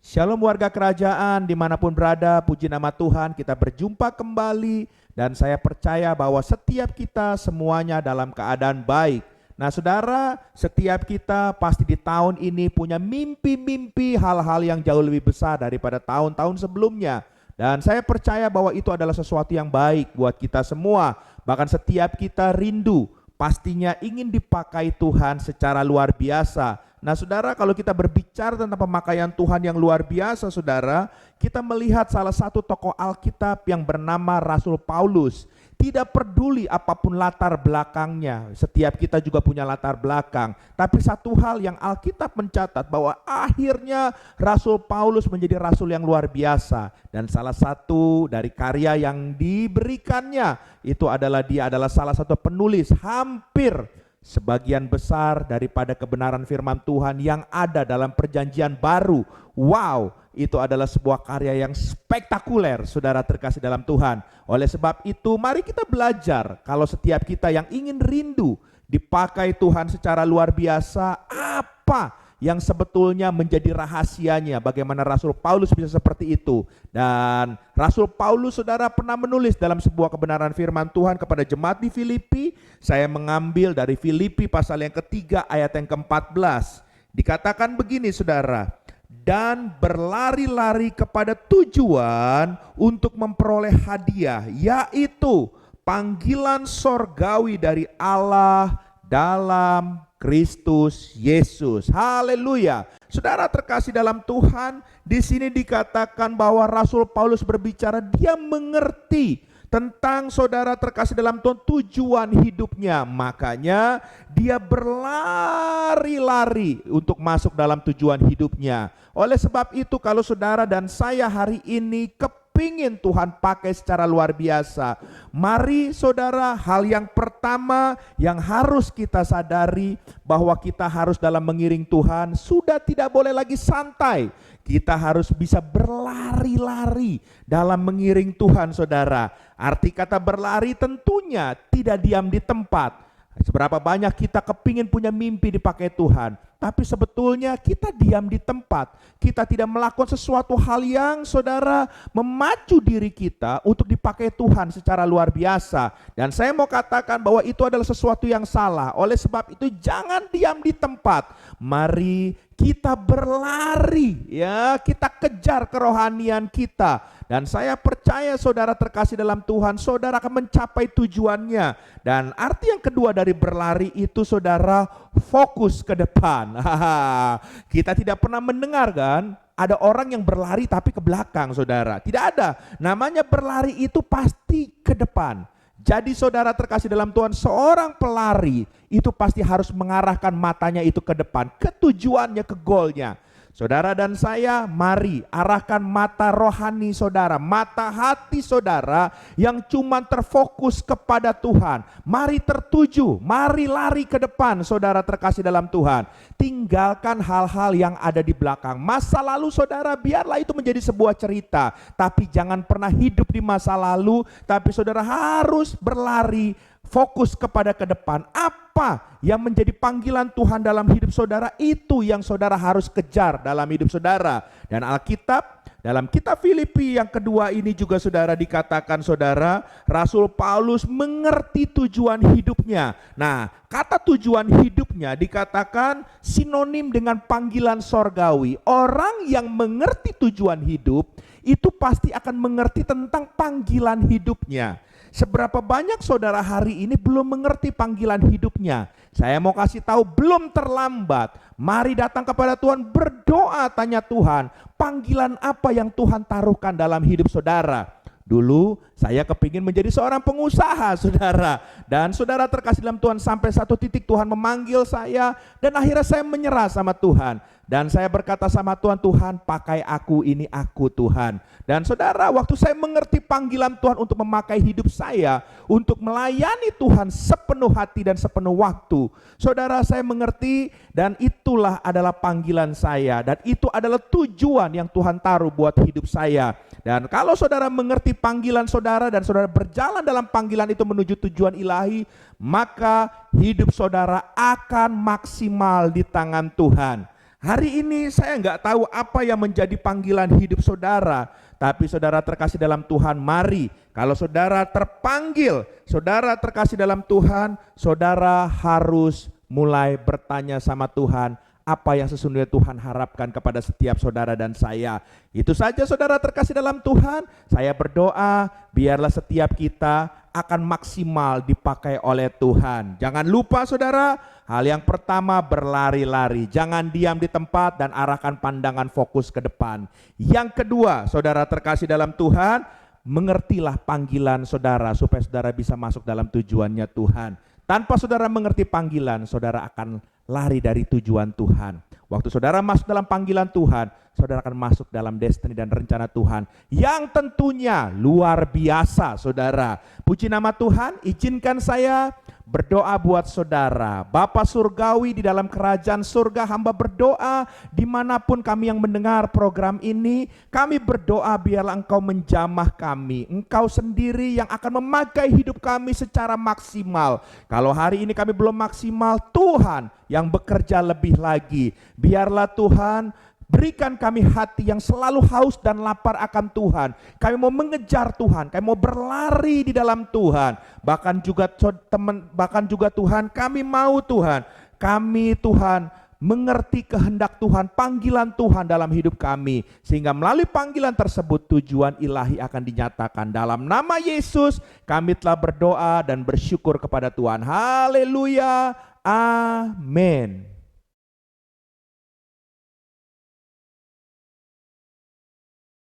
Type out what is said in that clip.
Shalom warga kerajaan dimanapun berada, puji nama Tuhan, kita berjumpa kembali dan saya percaya bahwa setiap kita semuanya dalam keadaan baik. Nah saudara, setiap kita pasti di tahun ini punya mimpi-mimpi hal-hal yang jauh lebih besar daripada tahun-tahun sebelumnya. Dan saya percaya bahwa itu adalah sesuatu yang baik buat kita semua. Bahkan setiap kita rindu, pastinya ingin dipakai Tuhan secara luar biasa. Nah saudara, kalau kita berbicara tentang pemakaian Tuhan yang luar biasa saudara, kita melihat salah satu tokoh Alkitab yang bernama Rasul Paulus. Tidak peduli apapun latar belakangnya, setiap kita juga punya latar belakang. Tapi satu hal yang Alkitab mencatat bahwa akhirnya Rasul Paulus menjadi rasul yang luar biasa. Dan salah satu dari karya yang diberikannya itu adalah dia adalah salah satu penulis hampir sebagian besar daripada kebenaran firman Tuhan yang ada dalam perjanjian baru. Wow, itu adalah sebuah karya yang spektakuler, saudara terkasih dalam Tuhan. Oleh sebab itu, mari kita belajar kalau setiap kita yang ingin rindu dipakai Tuhan secara luar biasa, apa yang sebetulnya menjadi rahasianya, bagaimana Rasul Paulus bisa seperti itu. Dan Rasul Paulus saudara pernah menulis dalam sebuah kebenaran firman Tuhan kepada jemaat di Filipi. Saya mengambil dari Filipi pasal yang ketiga ayat yang ke-14. Dikatakan begini saudara, dan berlari-lari kepada tujuan untuk memperoleh hadiah, yaitu panggilan sorgawi dari Allah dalam Kristus Yesus. Haleluya. Saudara terkasih dalam Tuhan, di sini dikatakan bahwa Rasul Paulus berbicara, dia mengerti tentang saudara terkasih dalam Tuhan tujuan hidupnya. Makanya dia berlari-lari untuk masuk dalam tujuan hidupnya. Oleh sebab itu kalau saudara dan saya hari ini kepingin Tuhan pakai secara luar biasa, mari saudara, hal yang pertama yang harus kita sadari bahwa kita harus dalam mengiring Tuhan sudah tidak boleh lagi santai. Kita harus bisa berlari-lari dalam mengiring Tuhan saudara. Arti kata berlari tentunya tidak diam di tempat. Seberapa banyak kita kepingin punya mimpi dipakai Tuhan, tapi sebetulnya kita diam di tempat. Kita tidak melakukan sesuatu hal yang saudara memacu diri kita untuk dipakai Tuhan secara luar biasa. Dan saya mau katakan bahwa itu adalah sesuatu yang salah. Oleh sebab itu jangan diam di tempat. Mari kita berlari, ya, kita kejar kerohanian kita. Dan saya percaya saudara terkasih dalam Tuhan, saudara akan mencapai tujuannya. Dan arti yang kedua dari berlari itu saudara, fokus ke depan. Kita tidak pernah mendengar kan, ada orang yang berlari tapi ke belakang saudara. Tidak ada, namanya berlari itu pasti ke depan. Jadi saudara terkasih dalam Tuhan, seorang pelari itu pasti harus mengarahkan matanya itu ke depan, ke tujuannya, ke goalnya. Saudara dan saya, mari arahkan mata rohani saudara, mata hati saudara yang cuma terfokus kepada Tuhan. Mari tertuju, mari lari ke depan saudara terkasih dalam Tuhan. Tinggalkan hal-hal yang ada di belakang. Masa lalu saudara biarlah itu menjadi sebuah cerita, tapi jangan pernah hidup di masa lalu, tapi saudara harus berlari fokus kepada ke depan. Apa yang menjadi panggilan Tuhan dalam hidup saudara, itu yang saudara harus kejar dalam hidup saudara. Dan Alkitab dalam kitab Filipi yang kedua ini juga saudara dikatakan saudara, Rasul Paulus mengerti tujuan hidupnya. Nah, kata tujuan hidupnya dikatakan sinonim dengan panggilan sorgawi. Orang yang mengerti tujuan hidup itu pasti akan mengerti tentang panggilan hidupnya. Seberapa banyak saudara hari ini belum mengerti panggilan hidupnya? Saya mau kasih tahu, belum terlambat. Mari datang kepada Tuhan, berdoa, tanya Tuhan, panggilan apa yang Tuhan taruhkan dalam hidup saudara? Dulu saya kepingin menjadi seorang pengusaha saudara. Dan saudara terkasih dalam Tuhan, sampai satu titik Tuhan memanggil saya. Dan akhirnya saya menyerah sama Tuhan. Dan saya berkata sama Tuhan, Tuhan pakai aku, ini aku Tuhan. Dan saudara, waktu saya mengerti panggilan Tuhan untuk memakai hidup saya, untuk melayani Tuhan sepenuh hati dan sepenuh waktu, saudara, saya mengerti dan itulah adalah panggilan saya. Dan itu adalah tujuan yang Tuhan taruh buat hidup saya. Dan kalau saudara mengerti panggilan saudara dan saudara berjalan dalam panggilan itu menuju tujuan ilahi, maka hidup saudara akan maksimal di tangan Tuhan. Hari ini saya nggak tahu apa yang menjadi panggilan hidup saudara, tapi saudara terkasih dalam Tuhan, mari kalau saudara terpanggil, saudara terkasih dalam Tuhan, saudara harus mulai bertanya sama Tuhan, apa yang sesungguhnya Tuhan harapkan kepada setiap saudara dan saya. Itu saja saudara terkasih dalam Tuhan, saya berdoa biarlah setiap kita akan maksimal dipakai oleh Tuhan. Jangan lupa saudara, hal yang pertama berlari-lari, jangan diam di tempat dan arahkan pandangan fokus ke depan. Yang kedua, saudara terkasih dalam Tuhan, mengertilah panggilan saudara supaya saudara bisa masuk dalam tujuannya Tuhan. Tanpa saudara mengerti panggilan, saudara akan lari dari tujuan Tuhan. Waktu saudara masuk dalam panggilan Tuhan, saudara akan masuk dalam destiny dan rencana Tuhan yang tentunya luar biasa saudara. Puji nama Tuhan, izinkan saya berdoa buat saudara. Bapa Surgawi di dalam kerajaan surga, hamba berdoa dimanapun kami yang mendengar program ini, kami berdoa biarlah Engkau menjamah kami. Engkau sendiri yang akan memakai hidup kami secara maksimal. Kalau hari ini kami belum maksimal, Tuhan yang bekerja lebih lagi. Biarlah Tuhan berikan kami hati yang selalu haus dan lapar akan Tuhan. Kami mau mengejar Tuhan, kami mau berlari di dalam Tuhan. Bahkan juga Tuhan, kami mau Tuhan, kami Tuhan mengerti kehendak Tuhan, panggilan Tuhan dalam hidup kami. Sehingga melalui panggilan tersebut tujuan ilahi akan dinyatakan. Dalam nama Yesus kami telah berdoa dan bersyukur kepada Tuhan. Haleluya, amin.